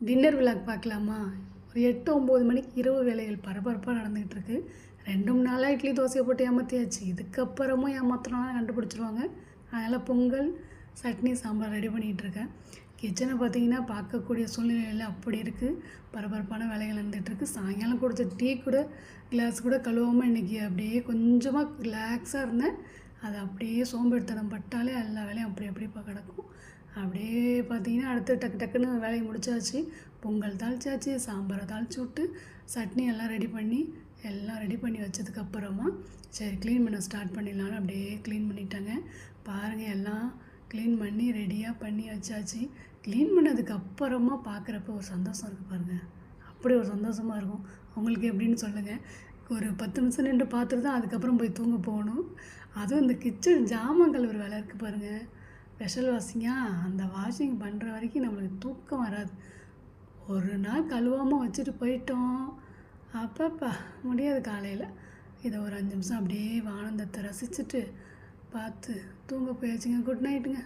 Dinner vlog பார்க்கலாமா? ஒரு 8, 9 மணிக்கு இரவு வேலைகள் பரபரப்பாக நடந்துகிட்ருக்கு. 2, 3 நாளாக இட்லி தோசையை போட்டு ஏமாற்றியாச்சு. இதுக்கப்புறமும் ஏமாத்துறோம்னா கண்டுபிடிச்சிருவாங்க. அதனால் பொங்கல், சட்னி, சாம்பார் ரெடி பண்ணிகிட்ருக்கேன். கிச்சனை பார்த்திங்கன்னா பார்க்கக்கூடிய சூழ்நிலையில் அப்படி இருக்குது. பரபரப்பான வேலைகள் நடந்துகிட்ருக்கு. சாயங்காலம் குடித்த டீ கூட கிளாஸ் கூட கழுவாமல் இன்றைக்கி அப்படியே கொஞ்சமாக ரிலாக்ஸாக இருந்தேன். அது அப்படியே சோம்பேறித்தனம் பட்டாலே எல்லா வேலையும் அப்படியே கிடக்கும். அப்படியே பார்த்திங்கன்னா அடுத்து டக்கு டக்குன்னு வேலையை முடிச்சாச்சு. பொங்கல் தாளிச்சாச்சு, சாம்பாரை தாளித்து விட்டு, சட்னி எல்லாம் ரெடி பண்ணி வச்சதுக்கப்புறமா சரி க்ளீன் பண்ண ஸ்டார்ட் பண்ணிடலான்னு அப்படியே க்ளீன் பண்ணிட்டாங்க. பாருங்கள், எல்லாம் க்ளீன் பண்ணி ரெடியாக பண்ணி வச்சாச்சு. க்ளீன் பண்ணதுக்கப்புறமா பார்க்குறப்ப ஒரு சந்தோஷம் இருக்குது பாருங்கள். அப்படி ஒரு சந்தோஷமாக இருக்கும். உங்களுக்கு எப்படின்னு சொல்லுங்கள். ஒரு 10 நிமிஷம் நின்று பார்த்துட்டு தான் அதுக்கப்புறம் போய் தூங்க போகணும். அதுவும் இந்த கிச்சன் ஜாமான் கழுவுற வேலை இருக்குது பாருங்கள். ஸ்பெஷல் வாஷிங்கா, அந்த வாஷிங் பண்ணுற வரைக்கும் நம்மளுக்கு தூக்கம் வராது. ஒரு நாள் கழுவாமல் வச்சுட்டு போயிட்டோம், அப்பப்பா முடியாது. காலையில் இதை ஒரு 5 நிமிஷம் அப்படியே ஆனந்தத்தை ரசிச்சுட்டு பார்த்து தூங்க போயாச்சுங்க. குட் நைட்டுங்க.